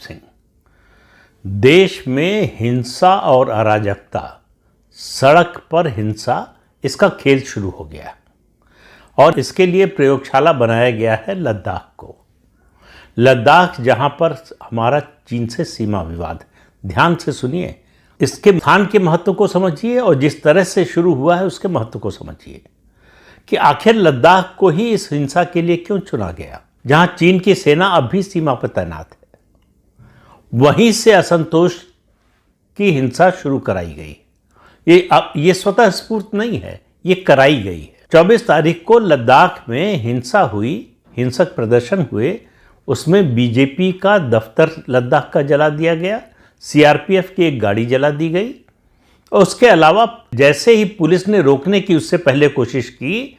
सिंह। देश में हिंसा और अराजकता, सड़क पर हिंसा, इसका खेल शुरू हो गया और इसके लिए प्रयोगशाला बनाया गया है लद्दाख को। लद्दाख जहां पर हमारा चीन से सीमा विवाद, ध्यान से सुनिए, इसके स्थान के महत्व को समझिए और जिस तरह से शुरू हुआ है उसके महत्व को समझिए कि आखिर लद्दाख को ही इस हिंसा के लिए क्यों चुना गया। जहां चीन की सेना अब भी सीमा पर तैनात है, वहीं से असंतोष की हिंसा शुरू कराई गई। ये स्वतः स्फूर्त नहीं है, ये कराई गई है। 24 तारीख को लद्दाख में हिंसा हुई, हिंसक प्रदर्शन हुए, उसमें बीजेपी का दफ्तर लद्दाख का जला दिया गया, सीआरपीएफ की एक गाड़ी जला दी गई और उसके अलावा जैसे ही पुलिस ने रोकने की उससे पहले कोशिश की,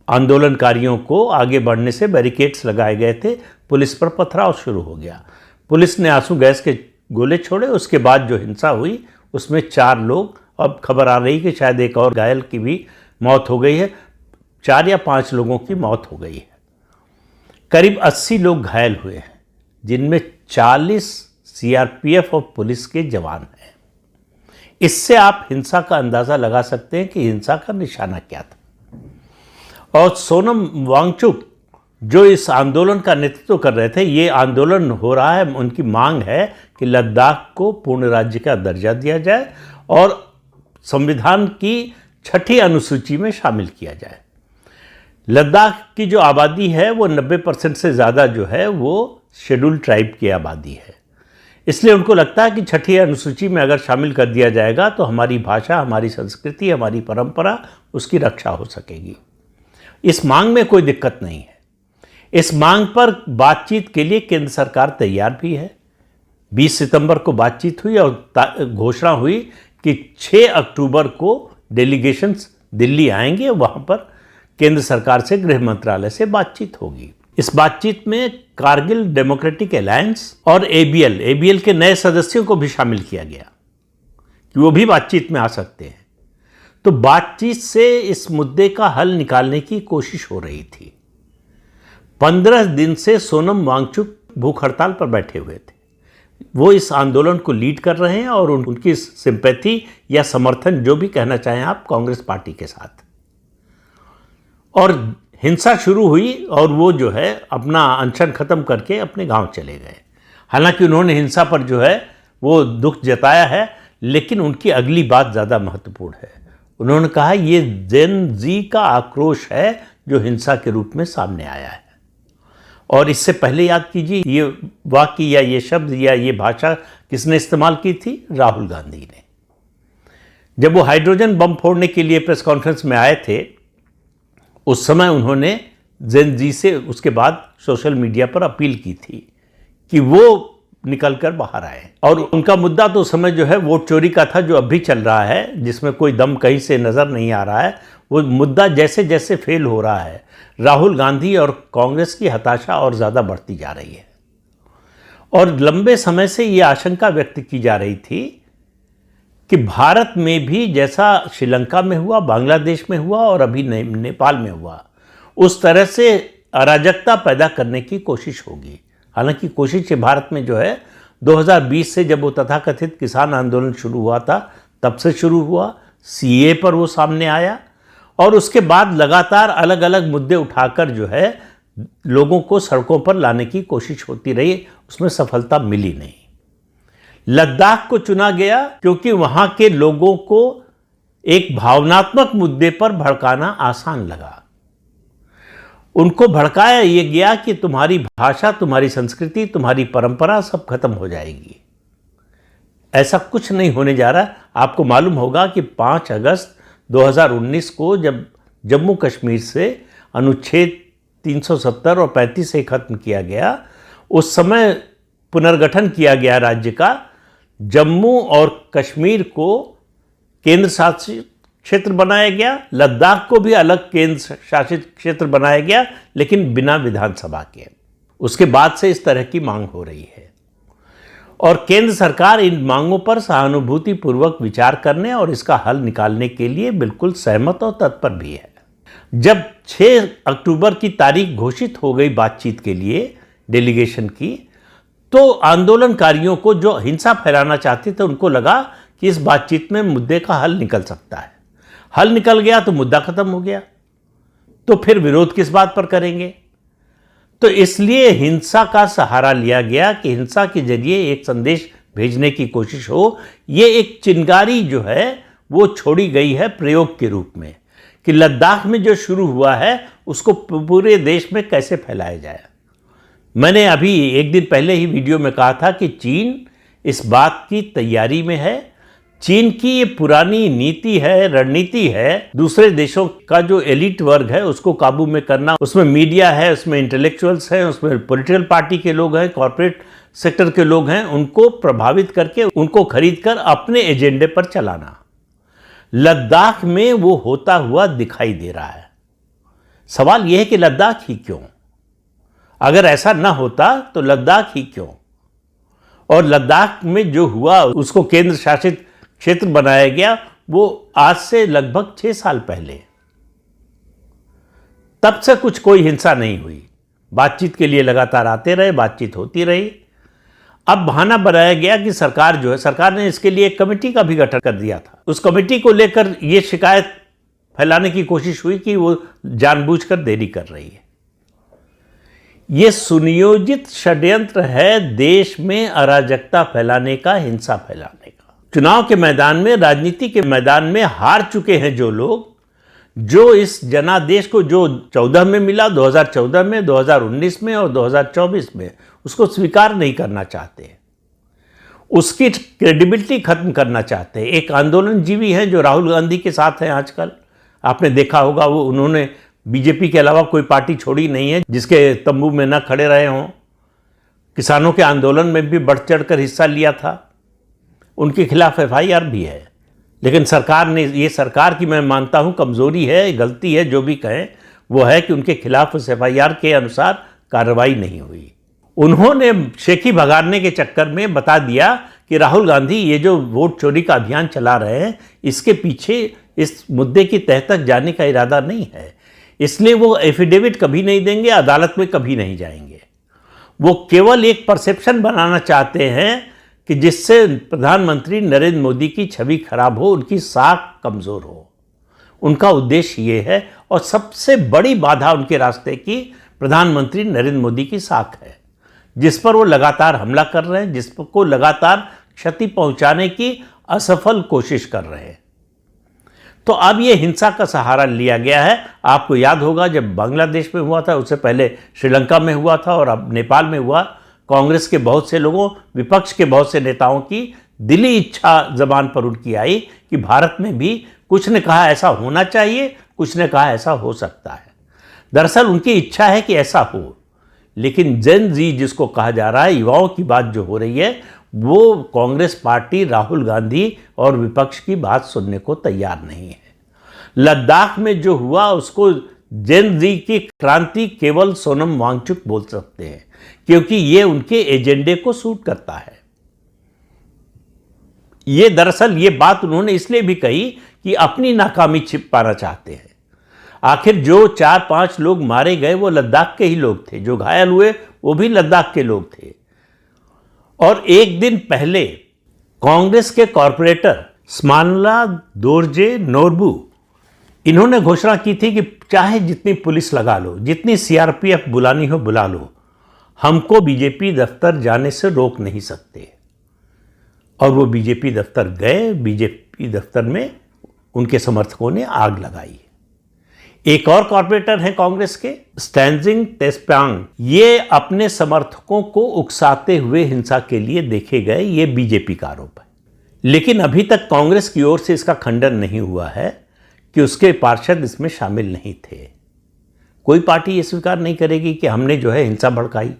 आंदोलनकारियों को आगे बढ़ने से बैरिकेड्स लगाए गए थे, पुलिस पर पथराव शुरू हो गया। पुलिस ने आंसू गैस के गोले छोड़े। उसके बाद जो हिंसा हुई उसमें 4 लोग, अब खबर आ रही कि शायद एक और घायल की भी मौत हो गई है, 4 या 5 लोगों की मौत हो गई है। करीब 80 लोग घायल हुए हैं, जिनमें 40 सीआरपीएफ और पुलिस के जवान हैं। इससे आप हिंसा का अंदाज़ा लगा सकते हैं कि हिंसा का निशाना क्या था। और सोनम वांगचुक जो इस आंदोलन का नेतृत्व कर रहे थे, ये आंदोलन हो रहा है, उनकी मांग है कि लद्दाख को पूर्ण राज्य का दर्जा दिया जाए और संविधान की 6ठी अनुसूची में शामिल किया जाए। लद्दाख की जो आबादी है वो 90% से ज़्यादा जो है वो शेड्यूल ट्राइब की आबादी है, इसलिए उनको लगता है कि 6ठी अनुसूची में अगर शामिल कर दिया जाएगा तो हमारी भाषा, हमारी संस्कृति, हमारी परंपरा, उसकी रक्षा हो सकेगी। इस मांग में कोई दिक्कत नहीं है। इस मांग पर बातचीत के लिए केंद्र सरकार तैयार भी है। 20 सितंबर को बातचीत हुई और घोषणा हुई कि 6 अक्टूबर को डेलीगेशंस दिल्ली आएंगे, वहां पर केंद्र सरकार से, गृह मंत्रालय से बातचीत होगी। इस बातचीत में कारगिल डेमोक्रेटिक अलायंस और एबीएल के नए सदस्यों को भी शामिल किया गया कि वो भी बातचीत में आ सकते हैं। तो बातचीत से इस मुद्दे का हल निकालने की कोशिश हो रही थी। 15 दिन से सोनम वांगचुक भूख हड़ताल पर बैठे हुए थे। वो इस आंदोलन को लीड कर रहे हैं और उनकी सिंपैथी या समर्थन, जो भी कहना चाहें आप, कांग्रेस पार्टी के साथ। और हिंसा शुरू हुई और वो जो है अपना अनशन खत्म करके अपने गांव चले गए। हालांकि उन्होंने हिंसा पर जो है वो दुख जताया है, लेकिन उनकी अगली बात ज़्यादा महत्वपूर्ण है। उन्होंने कहा ये जेन जी का आक्रोश है जो हिंसा के रूप में सामने आया है। और इससे पहले याद कीजिए, ये वाक्य या ये शब्द या ये भाषा किसने इस्तेमाल की थी? राहुल गांधी ने। जब वो हाइड्रोजन बम फोड़ने के लिए प्रेस कॉन्फ्रेंस में आए थे, उस समय उन्होंने जेन जी से उसके बाद सोशल मीडिया पर अपील की थी कि वो निकलकर बाहर आए। और उनका मुद्दा तो उस समय जो है वोट चोरी का था, जो अब भी चल रहा है, जिसमें कोई दम कहीं से नज़र नहीं आ रहा है। वो मुद्दा जैसे जैसे फेल हो रहा है, राहुल गांधी और कांग्रेस की हताशा और ज़्यादा बढ़ती जा रही है। और लंबे समय से ये आशंका व्यक्त की जा रही थी कि भारत में भी जैसा श्रीलंका में हुआ, बांग्लादेश में हुआ और अभी नेपाल में हुआ, उस तरह से अराजकता पैदा करने की कोशिश होगी। हालांकि कोशिश भारत में जो है 2020 से, जब वो तथाकथित किसान आंदोलन शुरू हुआ था, तब से शुरू हुआ। सीए पर वो सामने आया और उसके बाद लगातार अलग अलग मुद्दे उठाकर जो है लोगों को सड़कों पर लाने की कोशिश होती रही, उसमें सफलता मिली नहीं। लद्दाख को चुना गया क्योंकि वहां के लोगों को एक भावनात्मक मुद्दे पर भड़काना आसान लगा। उनको भड़काया ये गया कि तुम्हारी भाषा, तुम्हारी संस्कृति, तुम्हारी परंपरा सब खत्म हो जाएगी। ऐसा कुछ नहीं होने जा रहा। आपको मालूम होगा कि 5 अगस्त 2019 को जब जम्मू कश्मीर से अनुच्छेद 370 और 35 से खत्म किया गया, उस समय पुनर्गठन किया गया राज्य का। जम्मू और कश्मीर को केंद्र शासित क्षेत्र बनाया गया, लद्दाख को भी अलग केंद्र शासित क्षेत्र बनाया गया, लेकिन बिना विधानसभा के। उसके बाद से इस तरह की मांग हो रही है और केंद्र सरकार इन मांगों पर सहानुभूतिपूर्वक विचार करने और इसका हल निकालने के लिए बिल्कुल सहमत और तत्पर भी है। जब 6 अक्टूबर की तारीख घोषित हो गई बातचीत के लिए डेलीगेशन की, तो आंदोलनकारियों को जो हिंसा फैलाना चाहते थे उनको लगा कि इस बातचीत में मुद्दे का हल निकल सकता है। हल निकल गया तो मुद्दा खत्म हो गया, तो फिर विरोध किस बात पर करेंगे। तो इसलिए हिंसा का सहारा लिया गया कि हिंसा के जरिए एक संदेश भेजने की कोशिश हो। ये एक चिंगारी जो है वो छोड़ी गई है प्रयोग के रूप में कि लद्दाख में जो शुरू हुआ है उसको पूरे देश में कैसे फैलाया जाए। मैंने अभी एक दिन पहले ही वीडियो में कहा था कि चीन इस बात की तैयारी में है। चीन की ये पुरानी नीति है, रणनीति है, दूसरे देशों का जो एलिट वर्ग है उसको काबू में करना। उसमें मीडिया है, उसमें इंटेलेक्चुअल्स हैं, उसमें पॉलिटिकल पार्टी के लोग हैं, कॉर्पोरेट सेक्टर के लोग हैं, उनको प्रभावित करके उनको खरीद कर अपने एजेंडे पर चलाना। लद्दाख में वो होता हुआ दिखाई दे रहा है। सवाल यह है कि लद्दाख ही क्यों? अगर ऐसा ना होता तो लद्दाख ही क्यों? और लद्दाख में जो हुआ उसको केंद्र शासित क्षेत्र बनाया गया वो आज से लगभग 6 साल पहले। तब से कोई हिंसा नहीं हुई। बातचीत के लिए लगातार आते रहे, बातचीत होती रही। अब बहाना बनाया गया कि सरकार जो है, सरकार ने इसके लिए एक कमेटी का भी गठन कर दिया था। उस कमेटी को लेकर यह शिकायत फैलाने की कोशिश हुई कि वो जानबूझकर देरी कर रही है। यह सुनियोजित षड्यंत्र है देश में अराजकता फैलाने का, हिंसा फैलाने का। चुनाव के मैदान में, राजनीति के मैदान में हार चुके हैं जो लोग, जो इस जनादेश को जो 14 में मिला, 2014 में, 2019 में और 2024 में, उसको स्वीकार नहीं करना चाहते, उसकी क्रेडिबिलिटी खत्म करना चाहते हैं। एक आंदोलनजीवी हैं जो राहुल गांधी के साथ हैं आजकल। आपने देखा होगा वो उन्होंने बीजेपी के अलावा कोई पार्टी छोड़ी नहीं है जिसके तंबू में न खड़े रहे हों। किसानों के आंदोलन में भी बढ़ चढ़ कर हिस्सा लिया था। उनके खिलाफ FIR भी है। लेकिन सरकार ने, ये सरकार की मैं मानता हूँ कमज़ोरी है, गलती है, जो भी कहें, वो है कि उनके खिलाफ उस FIR के अनुसार कार्रवाई नहीं हुई। उन्होंने शेखी भगाड़ने के चक्कर में बता दिया कि राहुल गांधी ये जो वोट चोरी का अभियान चला रहे हैं इसके पीछे इस मुद्दे की तह तक जाने का इरादा नहीं है, इसलिए वो एफिडेविट कभी नहीं देंगे, अदालत में कभी नहीं जाएंगे। वो केवल एक परसेप्शन बनाना चाहते हैं कि जिससे प्रधानमंत्री नरेंद्र मोदी की छवि खराब हो, उनकी साख कमज़ोर हो। उनका उद्देश्य ये है और सबसे बड़ी बाधा उनके रास्ते की प्रधानमंत्री नरेंद्र मोदी की साख है, जिस पर वो लगातार हमला कर रहे हैं, जिसको लगातार क्षति पहुंचाने की असफल कोशिश कर रहे हैं। तो अब ये हिंसा का सहारा लिया गया है। आपको याद होगा जब बांग्लादेश में हुआ था, उससे पहले श्रीलंका में हुआ था और अब नेपाल में हुआ। कांग्रेस के बहुत से लोगों, विपक्ष के बहुत से नेताओं की दिली इच्छा जबान पर उनकी आई कि भारत में भी, कुछ ने कहा ऐसा होना चाहिए, कुछ ने कहा ऐसा हो सकता है। दरअसल उनकी इच्छा है कि ऐसा हो, लेकिन जेन जी जिसको कहा जा रहा है, युवाओं की बात जो हो रही है, वो कांग्रेस पार्टी, राहुल गांधी और विपक्ष की बात सुनने को तैयार नहीं है। लद्दाख में जो हुआ उसको जेन जी की क्रांति केवल सोनम वांगचुक बोल सकते हैं, क्योंकि ये उनके एजेंडे को सूट करता है। ये दरअसल ये बात उन्होंने इसलिए भी कही कि अपनी नाकामी छिपाना चाहते हैं। आखिर जो 4-5 लोग मारे गए वो लद्दाख के ही लोग थे, जो घायल हुए वो भी लद्दाख के लोग थे। और एक दिन पहले कांग्रेस के कॉरपोरेटर स्मानला दोरजे नोरबू, इन्होंने घोषणा की थी कि चाहे जितनी पुलिस लगा लो, जितनी CRPF बुलानी हो बुला लो, हमको बीजेपी दफ्तर जाने से रोक नहीं सकते। और वो बीजेपी दफ्तर गए। बीजेपी दफ्तर में उनके समर्थकों ने आग लगाई। एक और कॉर्पोरेटर हैं कांग्रेस के, स्टैंजिंग तेस्पांग, ये अपने समर्थकों को उकसाते हुए हिंसा के लिए देखे गए। ये बीजेपी का आरोप है, लेकिन अभी तक कांग्रेस की ओर से इसका खंडन नहीं हुआ है कि उसके पार्षद इसमें शामिल नहीं थे। कोई पार्टी ये स्वीकार नहीं करेगी कि हमने जो है हिंसा भड़काई,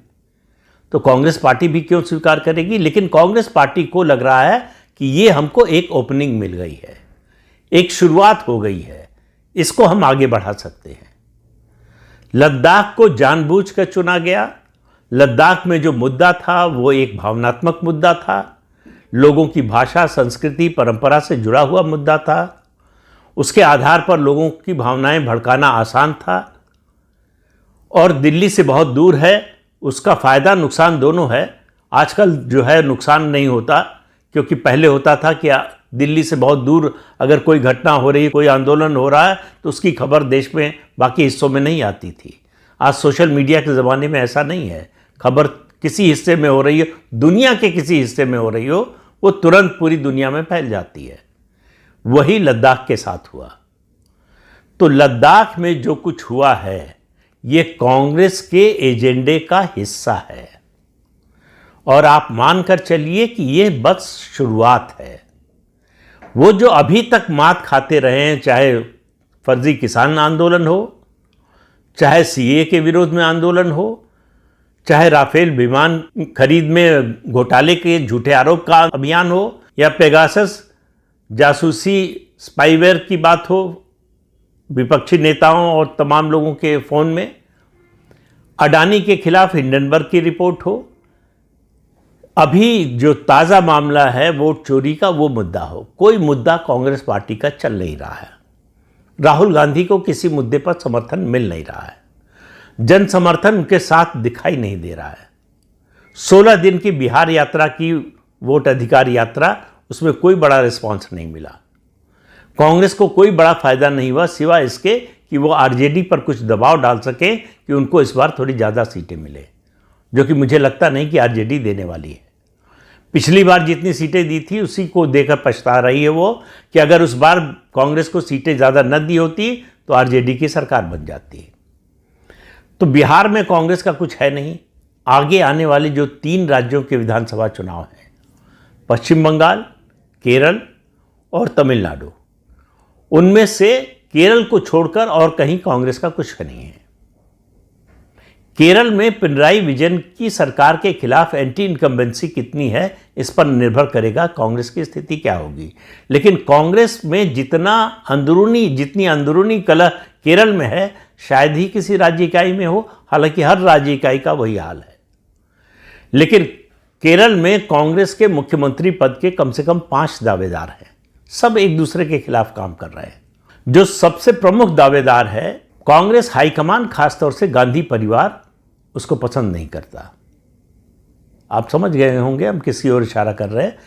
तो कांग्रेस पार्टी भी क्यों स्वीकार करेगी। लेकिन कांग्रेस पार्टी को लग रहा है कि ये हमको एक ओपनिंग मिल गई है, एक शुरुआत हो गई है, इसको हम आगे बढ़ा सकते हैं। लद्दाख को जानबूझकर चुना गया। लद्दाख में जो मुद्दा था वो एक भावनात्मक मुद्दा था, लोगों की भाषा, संस्कृति, परंपरा से जुड़ा हुआ मुद्दा था। उसके आधार पर लोगों की भावनाएं भड़काना आसान था और दिल्ली से बहुत दूर है, उसका फ़ायदा नुकसान दोनों है। आजकल जो है नुकसान नहीं होता, क्योंकि पहले होता था कि दिल्ली से बहुत दूर अगर कोई घटना हो रही है, कोई आंदोलन हो रहा है, तो उसकी खबर देश में बाकी हिस्सों में नहीं आती थी। आज सोशल मीडिया के ज़माने में ऐसा नहीं है। खबर किसी हिस्से में हो रही हो, दुनिया के किसी हिस्से में हो रही हो, वो तुरंत पूरी दुनिया में फैल जाती है। वही लद्दाख के साथ हुआ। तो लद्दाख में जो कुछ हुआ है ये कांग्रेस के एजेंडे का हिस्सा है, और आप मानकर चलिए कि ये बस शुरुआत है। वो जो अभी तक मात खाते रहे हैं, चाहे फर्जी किसान आंदोलन हो, चाहे सीए के विरोध में आंदोलन हो, चाहे राफेल विमान खरीद में घोटाले के झूठे आरोप का अभियान हो, या पेगासस जासूसी स्पाईवेयर की बात हो विपक्षी नेताओं और तमाम लोगों के फ़ोन में, अडानी के खिलाफ हिंडनबर्ग की रिपोर्ट हो, अभी जो ताज़ा मामला है वोट चोरी का वो मुद्दा हो, कोई मुद्दा कांग्रेस पार्टी का चल नहीं रहा है। राहुल गांधी को किसी मुद्दे पर समर्थन मिल नहीं रहा है, जन समर्थन उनके साथ दिखाई नहीं दे रहा है। 16 दिन की बिहार यात्रा की, वोट अधिकार यात्रा, उसमें कोई बड़ा रिस्पांस नहीं मिला। कांग्रेस को कोई बड़ा फायदा नहीं हुआ सिवाय इसके कि वो आरजेडी पर कुछ दबाव डाल सके कि उनको इस बार थोड़ी ज़्यादा सीटें मिले, जो कि मुझे लगता नहीं कि आरजेडी देने वाली है। पिछली बार जितनी सीटें दी थी उसी को देकर पछता रही है वो, कि अगर उस बार कांग्रेस को सीटें ज़्यादा न दी होती तो आरजेडी की सरकार बन जाती। तो बिहार में कांग्रेस का कुछ है नहीं। आगे आने वाले जो 3 राज्यों के विधानसभा चुनाव हैं, पश्चिम बंगाल, केरल और तमिलनाडु, उनमें से केरल को छोड़कर और कहीं कांग्रेस का कुछ नहीं है। केरल में पिनराई विजयन की सरकार के खिलाफ एंटी इनकम्बेंसी कितनी है, इस पर निर्भर करेगा कांग्रेस की स्थिति क्या होगी। लेकिन कांग्रेस में जितनी अंदरूनी कलह केरल में है, शायद ही किसी राज्य इकाई में हो, हालांकि हर राज्य इकाई का वही हाल है। लेकिन केरल में कांग्रेस के मुख्यमंत्री पद के कम से कम 5 दावेदार हैं, सब एक दूसरे के खिलाफ काम कर रहे हैं। जो सबसे प्रमुख दावेदार है, कांग्रेस हाईकमान, खासतौर से गांधी परिवार, उसको पसंद नहीं करता। आप समझ गए होंगे हम किसी और इशारा कर रहे हैं।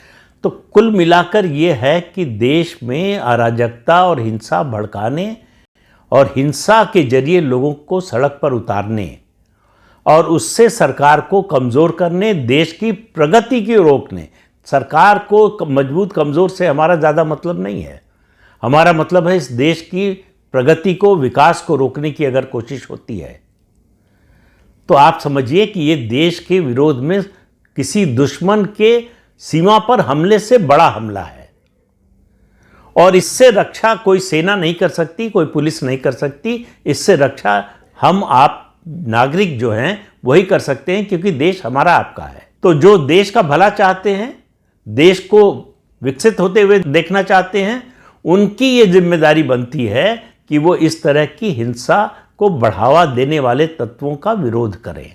तो कुल मिलाकर ये है कि देश में अराजकता और हिंसा भड़काने और हिंसा के जरिए लोगों को सड़क पर उतारने और उससे सरकार को कमज़ोर करने, देश की प्रगति की रोकने। सरकार को मजबूत कमज़ोर से हमारा ज़्यादा मतलब नहीं है। हमारा मतलब है इस देश की प्रगति को, विकास को रोकने की अगर कोशिश होती है तो आप समझिए कि ये देश के विरोध में किसी दुश्मन के सीमा पर हमले से बड़ा हमला है, और इससे रक्षा कोई सेना नहीं कर सकती, कोई पुलिस नहीं कर सकती। इससे रक्षा हम आप नागरिक जो हैं वही कर सकते हैं, क्योंकि देश हमारा आपका है। तो जो देश का भला चाहते हैं, देश को विकसित होते हुए देखना चाहते हैं, उनकी ये जिम्मेदारी बनती है कि वो इस तरह की हिंसा को बढ़ावा देने वाले तत्वों का विरोध करें,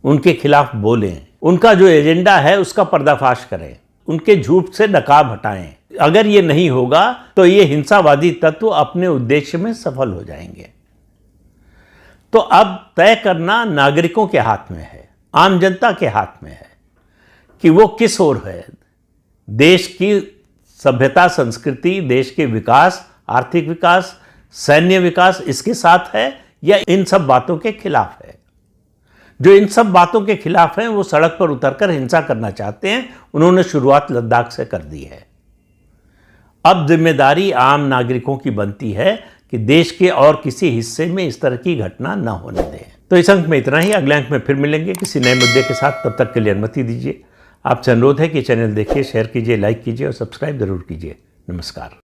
उनके खिलाफ बोलें, उनका जो एजेंडा है उसका पर्दाफाश करें, उनके झूठ से नकाब हटाएं। अगर ये नहीं होगा तो ये हिंसावादी तत्व अपने उद्देश्य में सफल हो जाएंगे। तो अब तय करना नागरिकों के हाथ में है, आम जनता के हाथ में है कि वो किस ओर है। देश की सभ्यता, संस्कृति, देश के विकास, आर्थिक विकास, सैन्य विकास, इसके साथ है या इन सब बातों के खिलाफ है। जो इन सब बातों के खिलाफ हैं वो सड़क पर उतरकर हिंसा करना चाहते हैं। उन्होंने शुरुआत लद्दाख से कर दी है। अब जिम्मेदारी आम नागरिकों की बनती है कि देश के और किसी हिस्से में इस तरह की घटना न होने दें। तो इस अंक में इतना ही। अगले अंक में फिर मिलेंगे किसी नए मुद्दे के साथ। तब तक के लिए अनुमति दीजिए। आपसे अनुरोध है कि चैनल देखिए, शेयर कीजिए, लाइक कीजिए और सब्सक्राइब जरूर कीजिए। नमस्कार।